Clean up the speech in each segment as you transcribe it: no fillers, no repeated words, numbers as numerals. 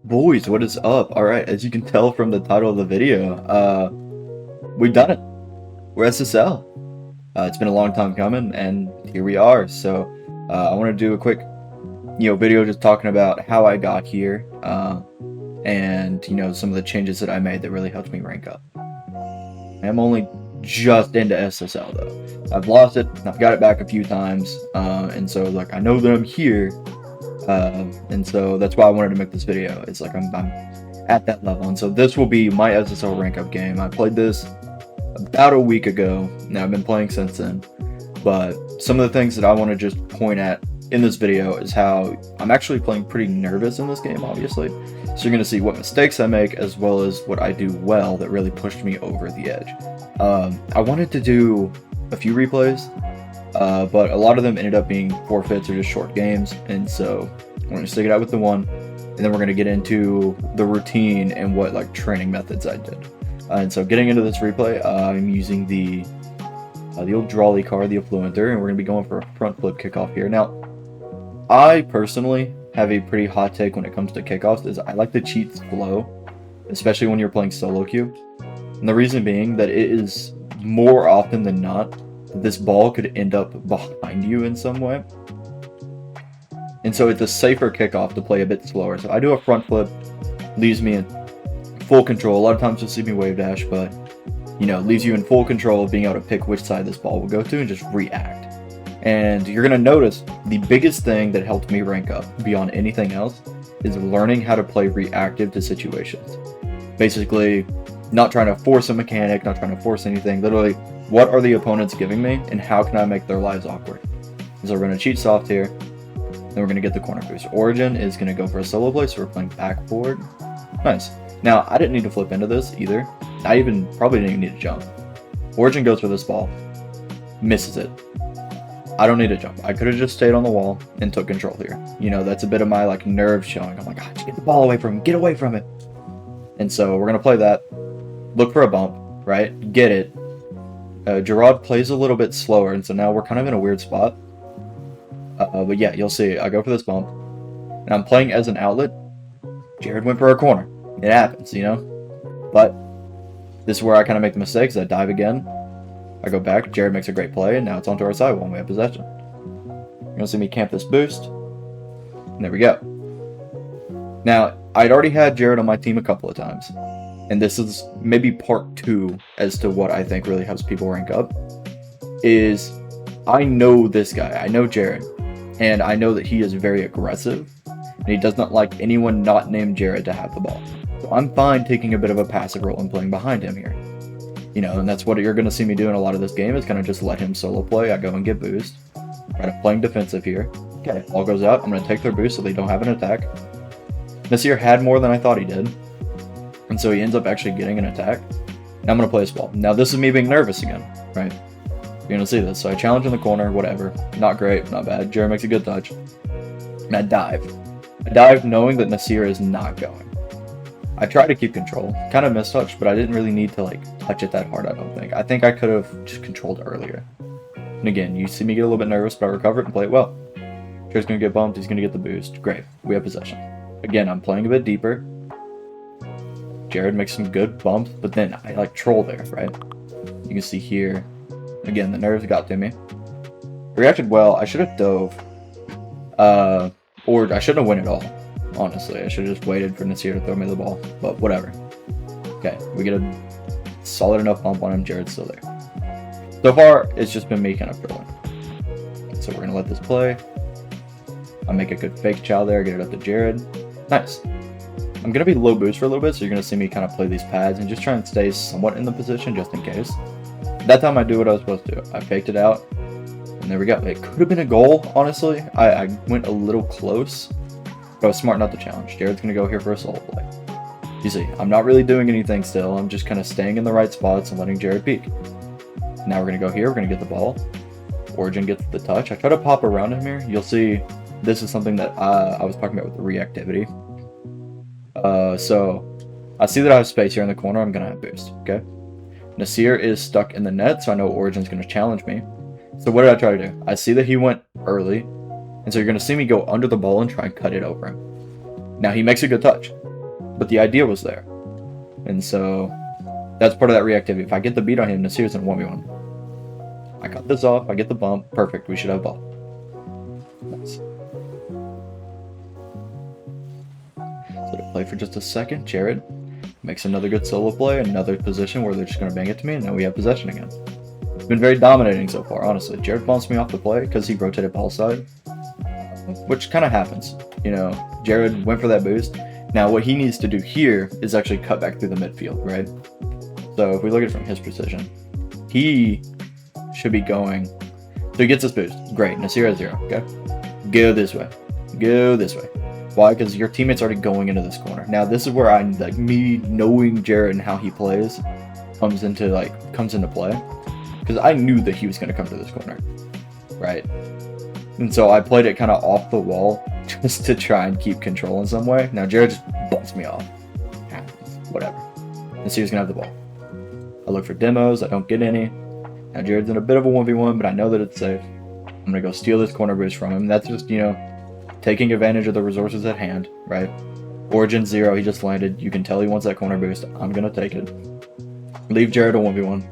Boys, what is up? Alright, as you can tell from the title of the video, we've done it. We're SSL. It's been a long time coming, and here we are. So, I want to do a quick, video just talking about how I got here, and, some of the changes that I made that really helped me rank up. I'm only just into SSL, though. I've lost it, I've got it back a few times, and so, I know that I'm here, and so that's why I wanted to make this video. It's like I'm at that level, and so this will be my SSL rank up game. I played this about a week ago. Now I've been playing since then, but some of the things that I want to just point at in this video is how I'm actually playing pretty nervous in this game, obviously. So you're going to see what mistakes I make as well as what I do well that really pushed me over the edge. I wanted to do a few replays, but a lot of them ended up being forfeits or just short games, and so we're going to stick it out with the one, and then we're going to get into the routine and what training methods I did. And so getting into this replay, I'm using the old Drawley card, the Affluenter, and we're going to be going for a front flip kickoff here. Now, I personally have a pretty hot take when it comes to kickoffs, is I like to cheat slow, especially when you're playing solo queue. And the reason being that it is more often than not, this ball could end up behind you in some way. And so it's a safer kickoff to play a bit slower. So I do a front flip, leaves me in full control. A lot of times you'll see me wave dash, but leaves you in full control of being able to pick which side this ball will go to and just react. And you're gonna notice the biggest thing that helped me rank up beyond anything else is learning how to play reactive to situations. Basically, not trying to force a mechanic, not trying to force anything. Literally, what are the opponents giving me and how can I make their lives awkward? So we're gonna cheat soft here, then we're gonna get the corner boost. Origin is gonna go for a solo play, so we're playing back forward. Nice. Now, I didn't need to flip into this either. I probably didn't even need to jump. Origin goes for this ball, misses it. I don't need to jump. I could have just stayed on the wall and took control here. That's a bit of my nerves showing. I'm like, just get the ball away from him, get away from it. And so we're gonna play that. Look for a bump, right? Get it. Gerard plays a little bit slower, and so now we're kind of in a weird spot. But yeah, you'll see. I go for this bump, and I'm playing as an outlet. Jared went for a corner. It happens, But this is where I kind of make the mistakes. I dive again. I go back. Jared makes a great play, and now it's onto our side when we have possession. You're going to see me camp this boost. And there we go. Now, I'd already had Jared on my team a couple of times. And this is maybe part 2 as to what I think really helps people rank up. Is I know this guy. I know Jared. And I know that he is very aggressive. And he does not like anyone not named Jared to have the ball. So I'm fine taking a bit of a passive role and playing behind him here. And that's what you're going to see me doing a lot of this game, is kind of just let him solo play. I go and get boost. Right, I'm playing defensive here. Okay, ball goes out. I'm going to take their boost so they don't have an attack. Nasir had more than I thought he did. And so he ends up actually getting an attack. And I'm going to play this ball. Now this is me being nervous again, right? You're going to see this. So I challenge in the corner, whatever. Not great, not bad. Jared makes a good touch. And I dive. I dive knowing that Nasir is not going. I try to keep control. Kind of mistouched, but I didn't really need to touch it that hard, I don't think. I think I could have just controlled earlier. And again, you see me get a little bit nervous, but I recover it and play it well. Jared's going to get bumped. He's going to get the boost. Great. We have possession. Again, I'm playing a bit deeper. Jared makes some good bumps, but then I troll there, right? You can see here. Again, the nerves got to me. Reacted well. I should have dove. Or I shouldn't have went at all. Honestly, I should have just waited for Nasir to throw me the ball, but whatever. Okay, we get a solid enough bump on him. Jared's still there. So far, it's just been me kind of throwing. So we're going to let this play. I make a good fake chow there, get it up to Jared. Nice. I'm going to be low boost for a little bit, so you're going to see me kind of play these pads and just try and stay somewhat in the position just in case. That time I do what I was supposed to do. I faked it out, and there we go. It could have been a goal, honestly. I went a little close. I was smart not to challenge. Jared's going to go here for a solo play. You see, I'm not really doing anything still. I'm just kind of staying in the right spots and letting Jared peek. Now we're going to go here. We're going to get the ball. Origin gets the touch. I try to pop around him here. You'll see this is something that I was talking about with the reactivity. So I see that I have space here in the corner. I'm going to have boost. Okay. Nasir is stuck in the net, so I know Origin's going to challenge me. So what did I try to do? I see that he went early. And so you're going to see me go under the ball and try and cut it over him. Now, he makes a good touch. but the idea was there. And so that's part of that reactivity. If I get the beat on him, Nasir's in 1v1. I cut this off, I get the bump, perfect, we should have ball. Nice. So to play for just a second, Jared makes another good solo play, another position where they're just going to bang it to me, and now we have possession again. It's been very dominating so far, honestly. Jared bounced me off the play because he rotated ball side, which kind of happens. You know, Jared went for that boost. Now what he needs to do here is actually cut back through the midfield, right? So if we look at it from his position, he should be going. So he gets this boost. Great. Nasir has 0. Okay. Go this way. Go this way. Why? Because your teammate's already going into this corner. Now this is where I like me knowing Jared and how he plays comes into play. Because I knew that he was going to come to this corner, right? And so I played it kind of off the wall just to try and keep control in some way. Now Jared just bumps me off. Whatever. Nasir's going to have the ball. I look for demos. I don't get any. Now Jared's in a bit of a 1v1, but I know that it's safe. I'm going to go steal this corner boost from him. That's just, you know, taking advantage of the resources at hand, right? Origin 0, he just landed. You can tell he wants that corner boost. I'm going to take it. Leave Jared a 1v1.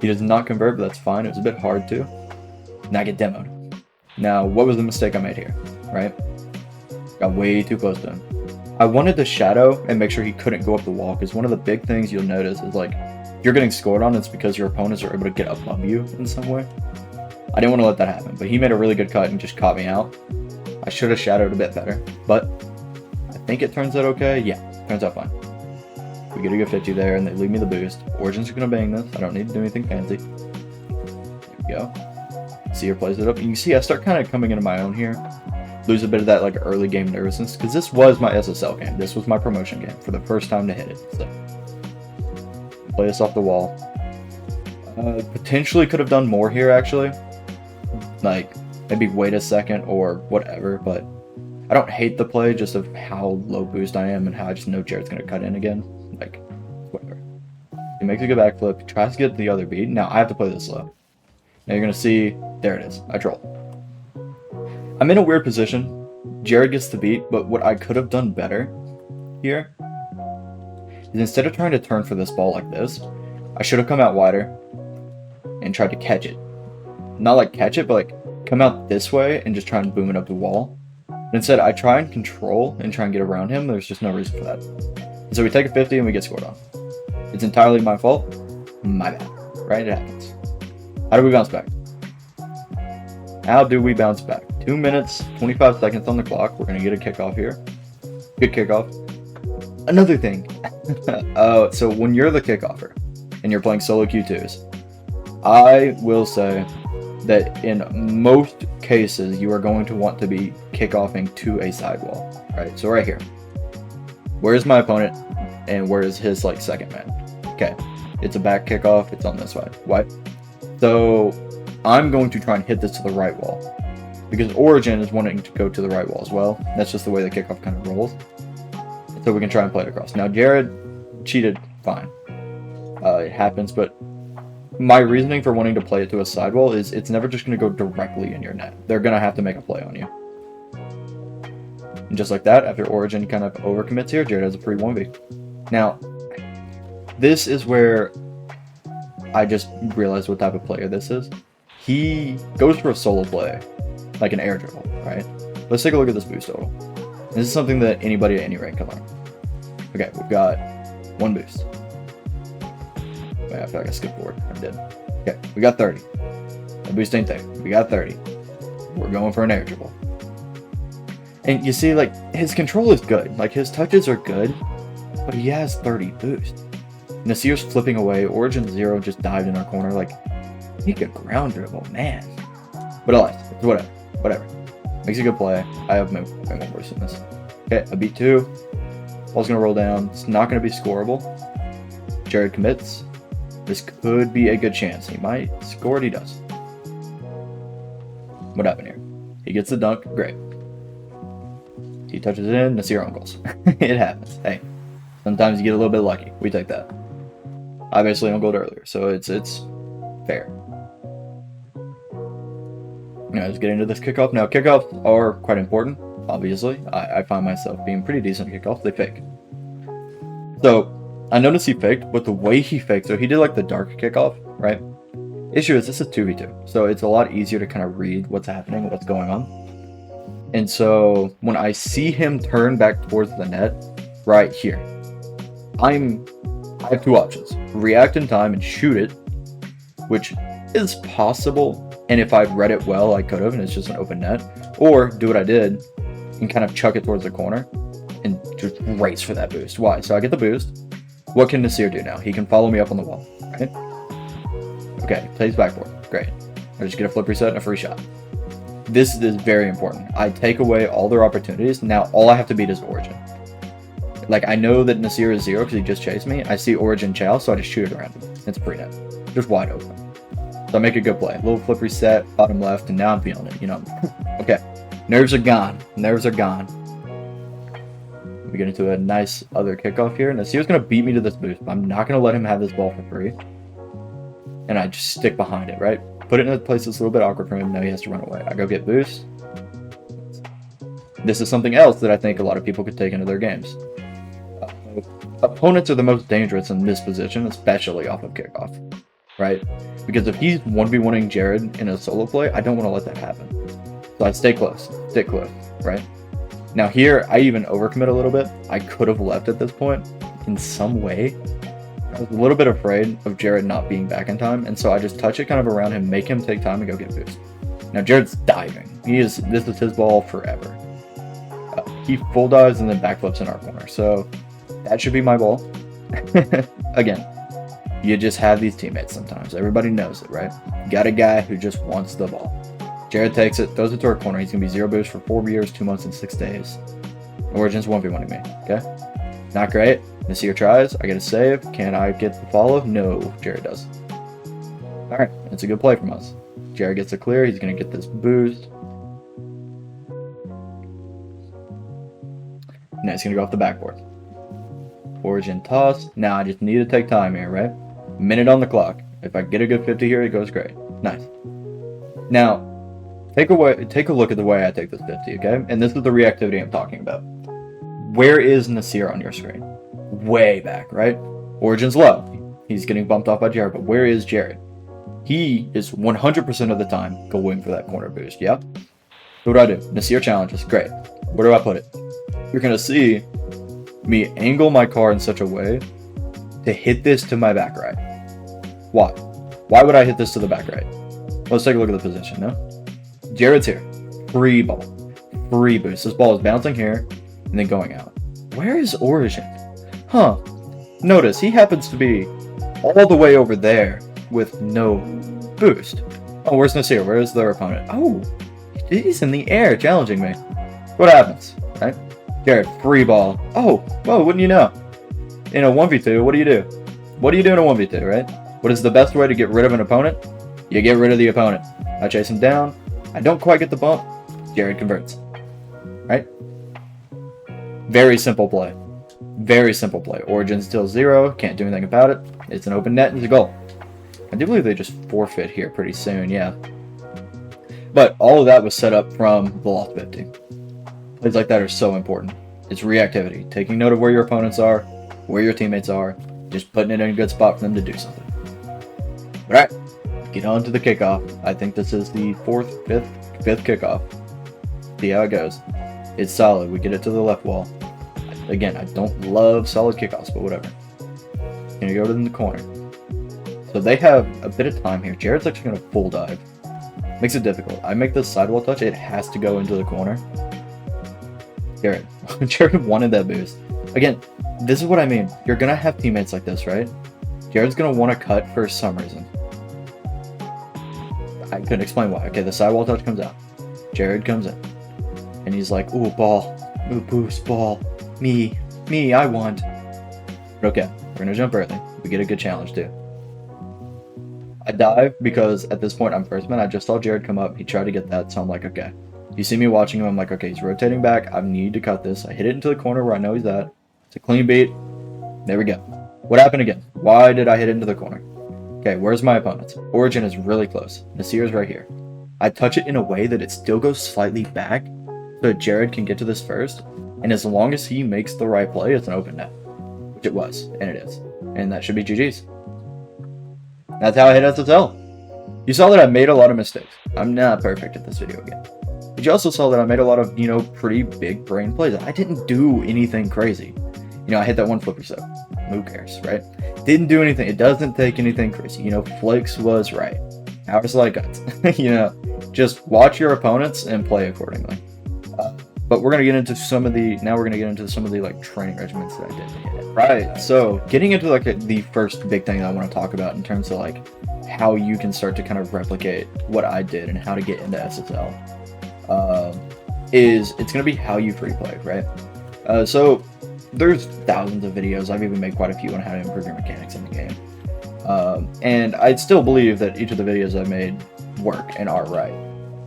He does not convert, but that's fine. It was a bit hard to. Now I get demoed. Now, what was the mistake I made here, right? Got way too close to him. I wanted to shadow and make sure he couldn't go up the wall, because one of the big things you'll notice is, like, if you're getting scored on, it's because your opponents are able to get above you in some way. I didn't want to let that happen, but he made a really good cut and just caught me out. I should have shadowed a bit better, but I think it turns out okay. Yeah, turns out fine. We get a good 50 there, and they leave me the boost. Origin's going to bang this. I don't need to do anything fancy. There we go. Seer plays it up. You can see I start kind of coming into my own here. Lose a bit of that like early game nervousness, because this was my SSL game. This was my promotion game for the first time to hit it. So play this off the wall. Potentially could have done more here, actually. Like, maybe wait a second or whatever, but I don't hate the play just of how low boost I am and how I just know Jared's going to cut in again. Like, whatever. He makes a good backflip, he tries to get the other beat. Now I have to play this slow. Now you're going to see, there it is. I troll. I'm in a weird position. Jared gets the beat, but what I could have done better here is instead of trying to turn for this ball like this, I should have come out wider and tried to catch it. Not like catch it, but like come out this way and just try and boom it up the wall. But instead, I try and control and try and get around him. There's just no reason for that. And so we take a 50 and we get scored on. It's entirely my fault. My bad. Right? It happens. How do we bounce back? How do we bounce back? 2 minutes, 25 seconds on the clock. We're going to get a kickoff here. Good kickoff. Another thing. So when you're the kickoffer and you're playing solo Q2s, I will say that in most cases, you are going to want to be kickoffing to a sidewall, right? So right here, where's my opponent and where is his like second man? Okay, it's a back kickoff. It's on this side. Why? So I'm going to try and hit this to the right wall because Origin is wanting to go to the right wall as well. That's just the way the kickoff kind of rolls. So we can try and play it across. Now Jared cheated, fine. It happens, but my reasoning for wanting to play it to a sidewall is it's never just going to go directly in your net. They're going to have to make a play on you. And just like that, after Origin kind of overcommits here, Jared has a free 1v. Now, this is where I just realized what type of player this is. He goes for a solo play, like an air dribble, right? Let's take a look at this boost total. This is something that anybody at any rank can learn. Okay, we've got one boost. Wait, I feel like I skipped forward. I did. Okay, we got 30. The boost ain't there. We got 30. We're going for an air dribble. And you see, like, his control is good. Like, his touches are good, but he has 30 boost. Nasir's flipping away. Origin 0 just dived in our corner. Like, he could ground dribble, man. But alas, it's whatever. Whatever. Makes a good play. I have my more worse than this. Okay, a beat 2. Ball's going to roll down. It's not going to be scoreable. Jared commits. This could be a good chance. He might score it. He does. What happened here? He gets the dunk. Great. He touches it in. Nasir on goals. It happens. Hey, sometimes you get a little bit lucky. We take that. I basically on gold earlier, so it's fair. Now let's get into this kickoff. Now kickoffs are quite important. Obviously, I find myself being pretty decent at kickoffs. They fake. So I noticed he faked, but the way he faked, so he did like the dark kickoff, right? Issue is this is 2v2, so it's a lot easier to kind of read what's happening, what's going on. And so when I see him turn back towards the net, right here, I have two options: react in time and shoot it, which is possible. And if I'd read it well, I could have, and it's just an open net. Or do what I did and kind of chuck it towards the corner and just race for that boost. Why? So I get the boost. What can Nasir do now? He can follow me up on the wall, right? Okay, plays backboard. Great. I just get a flip reset and a free shot. This is very important. I take away all their opportunities. Now all I have to beat is Origin. Like, I know that Nasir is 0 because he just chased me. I see Origin Chow, so I just shoot it around him. It's a free net. Just wide open. So I make a good play. Little flip reset, bottom left, and now I'm feeling it, you know. Okay. Nerves are gone. Nerves are gone. We get into a nice other kickoff here. Nasir's going to beat me to this boost, but I'm not going to let him have this ball for free. And I just stick behind it, right? Put it in a place that's a little bit awkward for him. Now he has to run away. I go get boost. This is something else that I think a lot of people could take into their games. Opponents are the most dangerous in this position, especially off of kickoff, right? Because if he's 1v1ing Jared in a solo play, I don't want to let that happen. So I stay close, stick close, right? Now here, I even overcommit a little bit. I could have left at this point in some way. I was a little bit afraid of Jared not being back in time, and so I just touch it kind of around him, make him take time and go get boost. Now Jared's diving. This is his ball forever. He full dives and then backflips in our corner, so that should be my ball. Again, you just have these teammates sometimes. Everybody knows it, right? You got a guy who just wants the ball. Jared takes it, throws it to our corner. He's going to be 0 boost for 4 years, 2 months, and 6 days. Origin's 1v1ing me, okay? Not great. Nasir tries. I get a save. Can I get the follow? No, Jared does. All right, it's a good play from us. Jared gets a clear. He's going to get this boost. Now he's going to go off the backboard. Origin toss. Now I just need to take time here, right? Minute on the clock. If I get a good 50 here, it goes great. Nice. Now, take a look at the way I take this 50, okay? And this is the reactivity I'm talking about. Where is Nasir on your screen? Way back, right? Origin's low. He's getting bumped off by Jared, but where is Jared? He is 100% of the time going for that corner boost, yeah? So what do I do? Nasir challenges. Great. Where do I put it? You're going to see me angle my car in such a way to hit this to my back right. Why? Why would I hit this to the back right? Let's take a look at the position, no? Jared's here. Free ball. Free boost. This ball is bouncing here and then going out. Where is Origin? Huh. Notice he happens to be all the way over there with no boost. Oh, where's Nasir? Where's their opponent? Oh, he's in the air challenging me. What happens, right? Jared, free ball. Oh, whoa, wouldn't you know? In a 1v2, what do you do? What do you do in a 1v2, right? What is the best way to get rid of an opponent? You get rid of the opponent. I chase him down. I don't quite get the bump. Jared converts. Right? Very simple play. Very simple play. Origin's still 0. Can't do anything about it. It's an open net and it's a goal. I do believe they just forfeit here pretty soon, yeah. But all of that was set up from the lost 50. Plays like that are so important. It's reactivity. Taking note of where your opponents are, where your teammates are, just putting it in a good spot for them to do something. Alright, get on to the kickoff. I think this is the fifth kickoff. See how it goes. It's solid. We get it to the left wall. Again, I don't love solid kickoffs, but whatever. Gonna go to the corner. So they have a bit of time here. Jared's actually gonna full dive. Makes it difficult. I make this sidewall touch, it has to go into the corner. Jared wanted that boost. Again, this is what I mean. You're gonna have teammates like this, right? Jared's gonna want to cut for some reason. I couldn't explain why. Okay, the sidewall touch comes out. Jared comes in. And he's like, ooh, ball. Ooh, boost, ball. Me, I want. Okay, we're gonna jump early. We get a good challenge too. I dive because at this point I'm first man. I just saw Jared come up. He tried to get that, so I'm like, okay. You see me watching him, I'm like, okay, he's rotating back. I need to cut this. I hit it into the corner where I know he's at. It's a clean beat. There we go. What happened again? Why did I hit it into the corner? Okay, where's my opponent? Origin is really close. Nasir's right here. I touch it in a way that it still goes slightly back so that Jared can get to this first. And as long as he makes the right play, it's an open net. which it was, and it is. And that should be GG's. That's how I hit SSL. You saw that I made a lot of mistakes. I'm not perfect at this video game. But you also saw that I made a lot of, pretty big brain plays. I didn't do anything crazy. I hit that one flipper set. Who cares, right? Didn't do anything. It doesn't take anything crazy. Flicks was right. Ours like guts. Just watch your opponents and play accordingly. But we're gonna get into some of the like training regimens that I did to hit it. Right. So getting into like the first big thing that I want to talk about in terms of like how you can start to kind of replicate what I did and how to get into SSL, is it's gonna be how you free play, right? So there's thousands of videos. I've even made quite a few on how to improve your mechanics in the game. And I still believe that each of the videos I've made work and are right.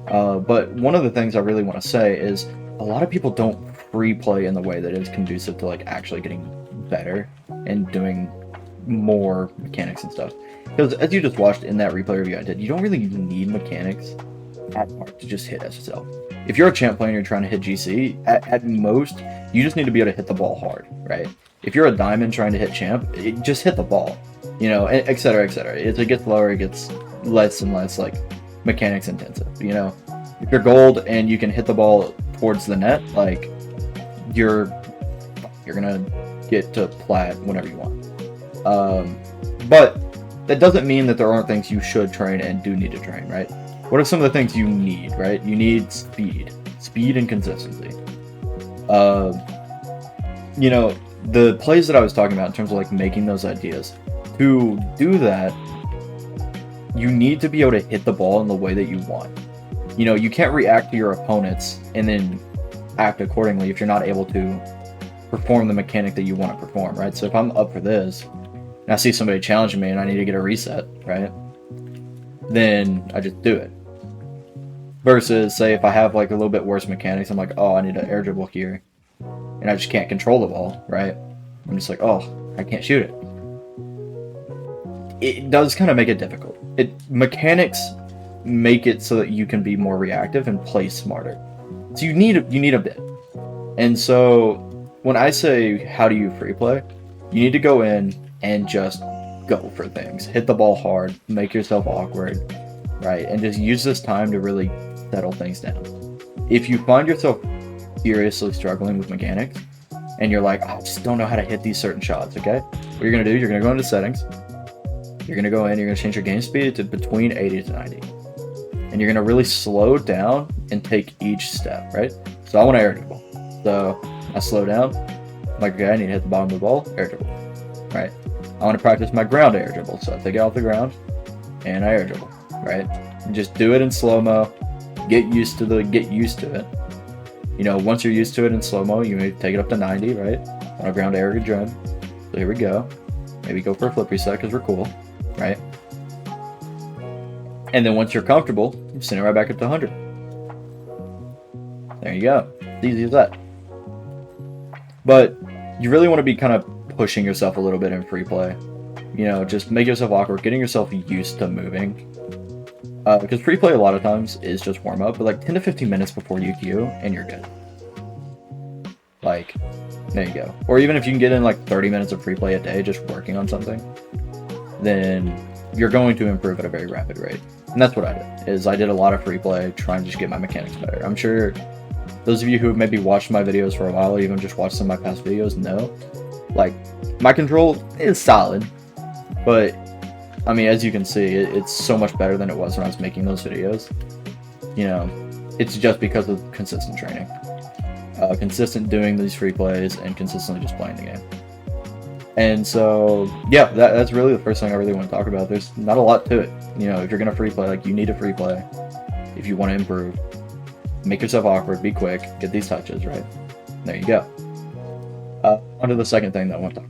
But one of the things I really want to say is a lot of people don't free play in the way that is conducive to like actually getting better and doing more mechanics and stuff. Because as you just watched in that replay review I did, you don't really need mechanics at heart to just hit SSL. If you're a champ player and you're trying to hit GC, at most, you just need to be able to hit the ball hard, right? If you're a diamond trying to hit champ, just hit the ball, et cetera, et cetera. As it gets lower, it gets less and less like mechanics intensive, If you're gold and you can hit the ball towards the net, like you're gonna get to plat whenever you want. But that doesn't mean that there aren't things you should train and do need to train, right? What are some of the things you need, right? You need speed and consistency. The plays that I was talking about in terms of like making those ideas, to do that, you need to be able to hit the ball in the way that you want. You can't react to your opponents and then act accordingly if you're not able to perform the mechanic that you want to perform, right? So if I'm up for this, and I see somebody challenging me and I need to get a reset, right? Then I just do it. Versus, say, if I have like a little bit worse mechanics, I'm like, oh, I need an air dribble here, and I just can't control the ball, right? I'm just like, oh, I can't shoot it. It does kind of make it difficult. Mechanics make it so that you can be more reactive and play smarter. So you need a bit. And so when I say how do you free play, you need to go in and just go for things. Hit the ball hard, make yourself awkward, right? And just use this time to really settle things down. If you find yourself seriously struggling with mechanics and you're like, I just don't know how to hit these certain shots, okay? What you're gonna do, you're gonna go into settings. You're gonna go in, you're gonna change your game speed to between 80 to 90. And you're gonna really slow down and take each step, right? So I want to air dribble. So I slow down. I'm like, okay, I need to hit the bottom of the ball, air dribble, right? I want to practice my ground air dribble. So I take it off the ground and I air dribble, right? And just do it in slow-mo. Get used to it. Once you're used to it in slow-mo, you may take it up to 90, right? On a ground air drum. So here we go. Maybe go for a flip reset because we're cool, right? And then once you're comfortable, you send it right back up to 100. There you go. It's easy as that. But you really want to be kind of pushing yourself a little bit in free play. Just make yourself awkward, getting yourself used to moving. Because free play a lot of times is just warm up, but like 10 to 15 minutes before UQ and you're good. Like, there you go. Or even if you can get in like 30 minutes of free play a day just working on something, then you're going to improve at a very rapid rate. And that's what I did, is I did a lot of free play trying to just get my mechanics better. I'm sure those of you who have maybe watched my videos for a while, or even just watched some of my past videos, know, like, my control is solid, but I mean, as you can see, it's so much better than it was when I was making those videos. It's just because of consistent training. Consistent doing these free plays and consistently just playing the game. And so, yeah, that's really the first thing I really want to talk about. There's not a lot to it. If you're going to free play, like, you need to free play if you want to improve. Make yourself awkward, be quick, get these touches, right? There you go. On to the second thing that I want to talk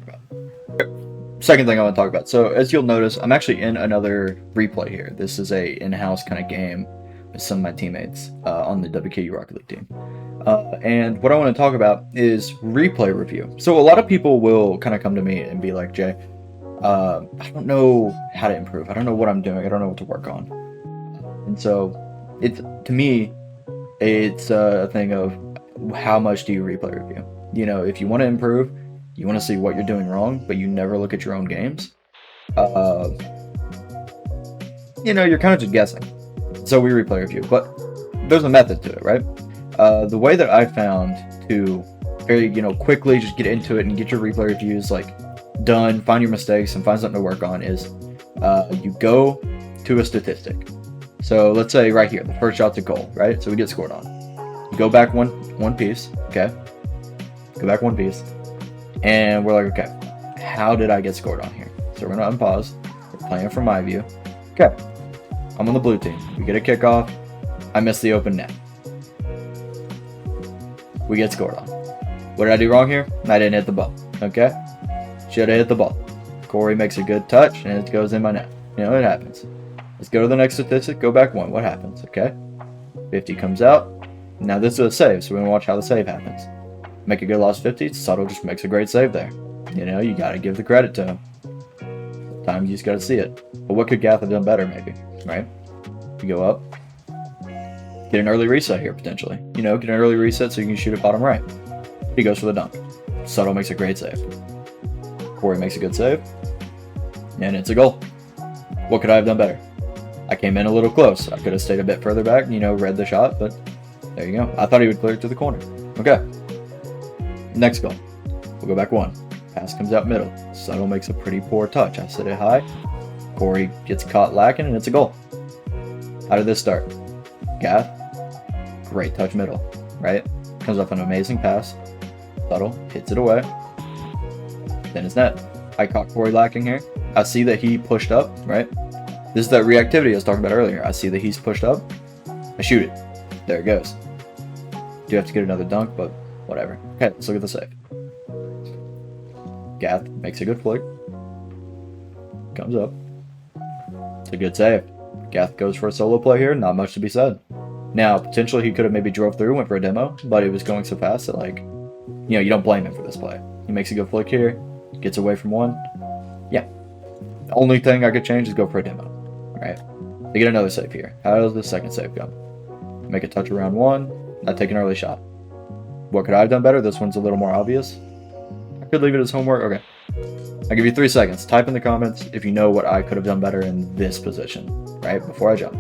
about. So as you'll notice, I'm actually in another replay here. This is a in-house kind of game with some of my teammates on the WKU Rocket League team. And what I want to talk about is replay review. So a lot of people will kind of come to me and be like, Jay, I don't know how to improve. I don't know what I'm doing. I don't know what to work on. And so to me, it's a thing of how much do you replay review? If you want to improve, you want to see what you're doing wrong, but you never look at your own games, you know, you're kind of just guessing. So we replay review, but there's a method to it, right? The way that I found to very, you know, quickly just get into it and get your replay reviews like done, find your mistakes and find something to work on is you go to a statistic. So let's say right here, the first shot's a goal, right? So we get scored on. You go back one piece, okay? Go back one piece. And we're like, okay, how did I get scored on here? So we're gonna unpause. We're playing from my view. Okay, I'm on the blue team. We get a kickoff. I miss the open net. We get scored on. What did I do wrong here? I didn't hit the ball, okay? Should have hit the ball. Corey makes a good touch and it goes in my net. You know, it happens. Let's go to the next statistic. Go back one. What happens, okay? 50 comes out. Now this is a save, so we're gonna watch how the save happens. Make a good loss 50. Subtle just makes a great save there. You know, you gotta give the credit to him. Sometimes you just gotta see it. But what could Gath have done better, maybe, right? You go up. Get an early reset here, potentially. You know, get an early reset so you can shoot it bottom right. He goes for the dunk. Subtle makes a great save. Corey makes a good save. And it's a goal. What could I have done better? I came in a little close. I could have stayed a bit further back, you know, read the shot, but there you go. I thought he would clear it to the corner. Okay. Next goal. We'll go back one. Pass comes out middle. Subtle makes a pretty poor touch. I set it high. Corey gets caught lacking, and it's a goal. How did this start? Gath. Great touch middle, right? Comes up an amazing pass. Subtle hits it away. Then it's net. I caught Corey lacking here. I see that he pushed up, right? This is that reactivity I was talking about earlier. I see that he's pushed up. I shoot it. There it goes. Do have to get another dunk, but whatever. Okay, let's look at the save. Gath makes a good flick. Comes up. It's a good save. Gath goes for a solo play here. Not much to be said. Now, potentially he could have maybe drove through, went for a demo, but it was going so fast that, like, you know, you don't blame him for this play. He makes a good flick here. Gets away from one. Yeah. The only thing I could change is go for a demo. Right? They get another save here. How does the second save go? Make a touch around one. Not take an early shot. What could I have done better? This one's a little more obvious. I could leave it as homework. Okay. I'll give you 3 seconds. Type in the comments if you know what I could have done better in this position. Right? Before I jump.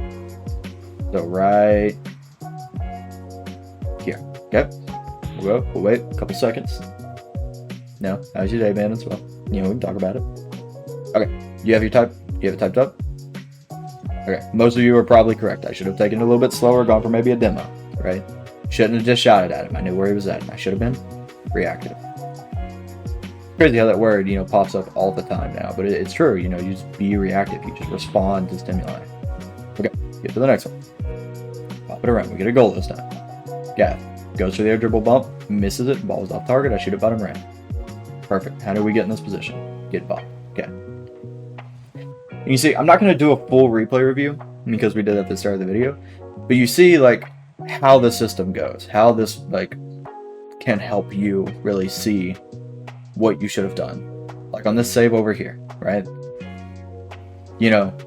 So right here. Okay. We'll go. We'll wait a couple seconds. No. How's your day, man, as well? You know, we can talk about it. Okay. You have it typed up? Okay. Most of you are probably correct. I should have taken it a little bit slower, gone for maybe a demo. Right? Shouldn't have just shot it at him. I knew where he was at. I should have been reactive. Crazy how that word, you know, pops up all the time now, but it's true. You know, you just be reactive. You just respond to stimuli. Okay, get to the next one. Pop it around. We get a goal this time. Gath goes for the air dribble bump, misses it, ball's off target. I shoot it bottom right. Perfect. How do we get in this position? Get ball. Okay. And you see, I'm not going to do a full replay review because we did at the start of the video, but you see, like, how the system goes, how this, like, can help you really see what you should have done. Like on this save over here, right? You know,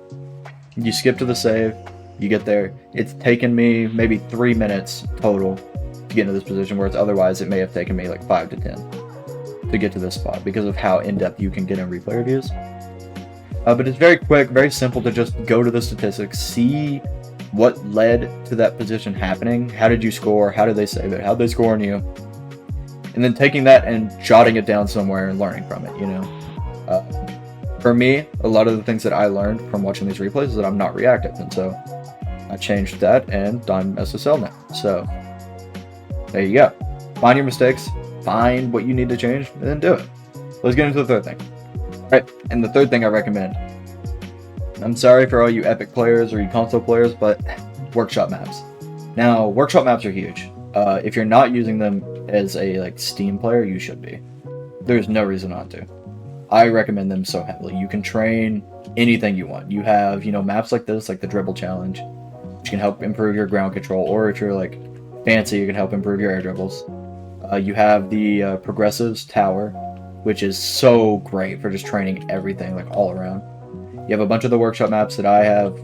you skip to the save, you get there. It's taken me maybe 3 minutes total to get into this position, whereas otherwise it may have taken me like 5 to 10 to get to this spot because of how in-depth you can get in replay reviews. But it's very quick, very simple to just go to the statistics, see what led to that position happening. How did you score? How did they save it? How did they score on you? And then taking that and jotting it down somewhere and learning from it, you know. For me, a lot of the things that I learned from watching these replays is that I'm not reactive. And so I changed that and I'm SSL now. So there you go. Find your mistakes, find what you need to change, and then do it. Let's get into the third thing. All right, and the third thing I recommend. I'm sorry for all you Epic players or you console players, but workshop maps. Now, workshop maps are huge. If you're not using them as a Steam player, you should be. There's no reason not to. I recommend them so heavily. You can train anything you want. You have, you know, maps like this, like the dribble challenge, which can help improve your ground control, or if you're like fancy, you can help improve your air dribbles. You have the progressives tower, which is so great for just training everything, like all around. You have a bunch of the workshop maps that I have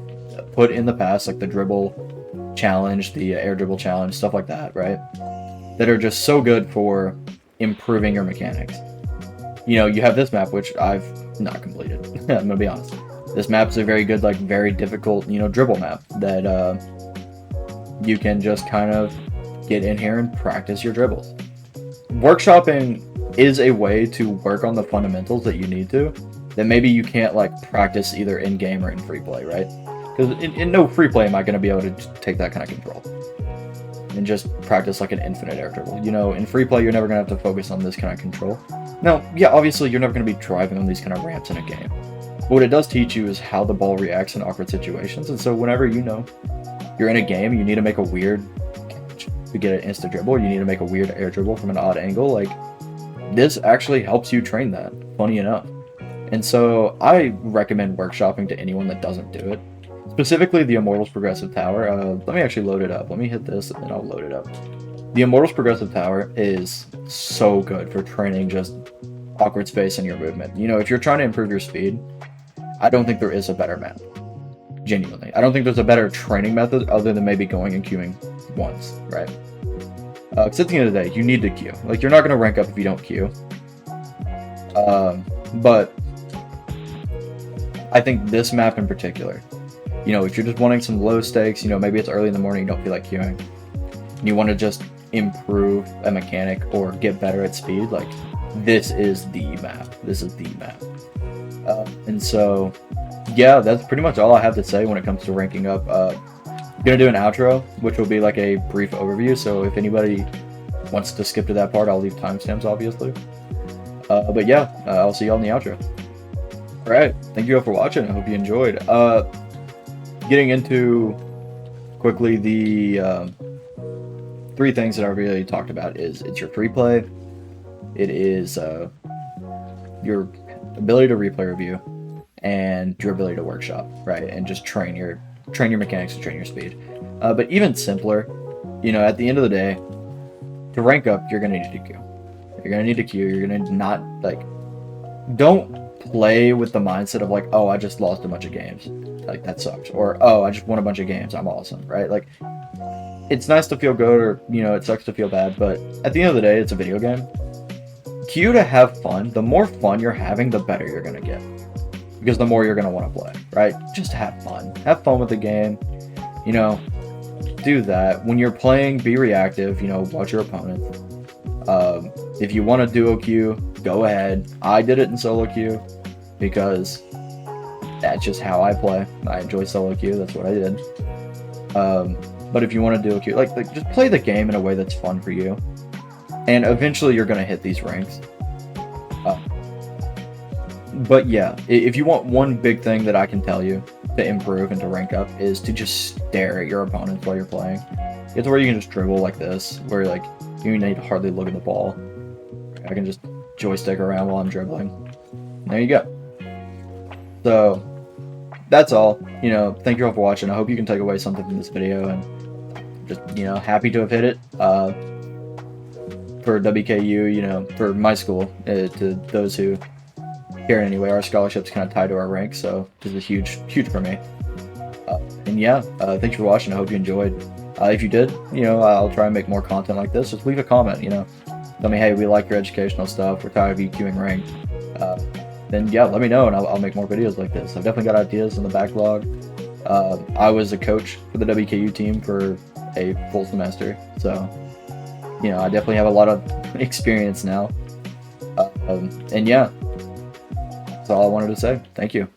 put in the past, like the dribble challenge, the air dribble challenge, stuff like that, right? That are just so good for improving your mechanics. you know, you have this map, which I've not completed. I'm gonna be honest. This map's a very good, like, very difficult, you know, dribble map that you can just kind of get in here and practice your dribbles. Workshopping is a way to work on the fundamentals that you need to, that maybe you can't, like, practice either in-game or in free play, right? Because in no free play am I going to be able to take that kind of control and just practice like an infinite air dribble. You know, in free play, you're never going to have to focus on this kind of control. Now, yeah, obviously, you're never going to be driving on these kind of ramps in a game. But what it does teach you is how the ball reacts in awkward situations. And so whenever, you know, you're in a game, you need to make a weird catch to get an insta dribble, you need to make a weird air dribble from an odd angle, like, this actually helps you train that, funny enough. And so I recommend workshopping to anyone that doesn't do it. Specifically the Immortals Progressive Tower. Let me actually load it up. Let me hit this and then I'll load it up. The Immortals Progressive Tower is so good for training just awkward space in your movement. You know, if you're trying to improve your speed, I don't think there is a better map. Genuinely. I don't think there's a better training method other than maybe going and queuing once, right? Because at the end of the day, you need to queue. Like, you're not going to rank up if you don't queue. But I think this map in particular, you know, if you're just wanting some low stakes, you know, maybe it's early in the morning, you don't feel like queuing, and you want to just improve a mechanic or get better at speed, like, this is the map. This is the map. And so, yeah, that's pretty much all I have to say when it comes to ranking up. I'm going to do an outro, which will be like a brief overview, so if anybody wants to skip to that part, I'll leave timestamps, obviously. But yeah, I'll see y'all in the outro. Alright, thank you all for watching. I hope you enjoyed. Getting into quickly the 3 things that I really talked about is it's your free play, it is your ability to replay review, and your ability to workshop, right? And just train your mechanics and train your speed. But even simpler, you know, at the end of the day, to rank up, you're gonna need to queue. You're gonna need to queue. You're gonna not, like, don't play with the mindset of like, oh, I just lost a bunch of games, like, that sucks, or oh, I just won a bunch of games, I'm awesome, right? Like, it's nice to feel good, or, you know, it sucks to feel bad, but at the end of the day, it's a video game. Queue to have fun. The more fun you're having, the better you're gonna get, because the more you're gonna want to play, right? Just have fun. Have fun with the game. You know, do that. When you're playing, be reactive. You know, watch your opponent. If you want to duo queue, go ahead. I did it in solo queue because that's just how I play. I enjoy solo queue. That's what I did. But if you want to duo queue, like just play the game in a way that's fun for you, and eventually you're gonna hit these ranks. But yeah, if you want one big thing that I can tell you to improve and to rank up, is to just stare at your opponents while you're playing. It's where you can just dribble like this, where like you need to hardly look at the ball. I can just joystick around while I'm dribbling. There you go. So that's all. You know, thank you all for watching. I hope you can take away something from this video, and just, you know, happy to have hit it. For WKU, you know, for my school, to those who care in any way, our scholarship's kind of tied to our rank, so this is huge for me. And yeah, thanks for watching. I hope you enjoyed. If you did, you know, I'll try and make more content like this. Just leave a comment, you know. Tell me, hey, we like your educational stuff. We're tired of you queuing ranked. Then yeah, let me know, and I'll make more videos like this. I've definitely got ideas in the backlog. I was a coach for the WKU team for a full semester, so, you know, I definitely have a lot of experience now. And yeah, that's all I wanted to say. Thank you.